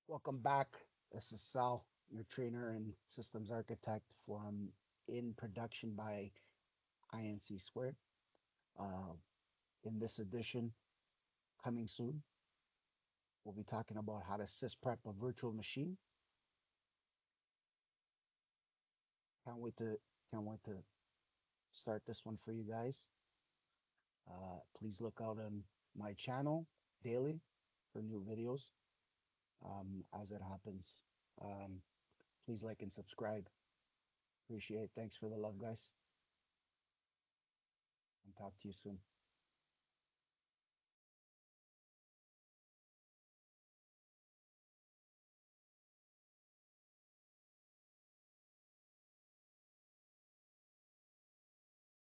Welcome back. This is Sal, your trainer and systems architect from In Production by INC Squared. Uh, in this edition, coming soon, we'll be talking about how to sysprep a virtual machine. Can't wait to can't wait to start this one for you guys. Please look out on my channel daily for new videos as it happens. Um, Please like and subscribe. Appreciate it. Thanks for the love, guys, and talk to you soon.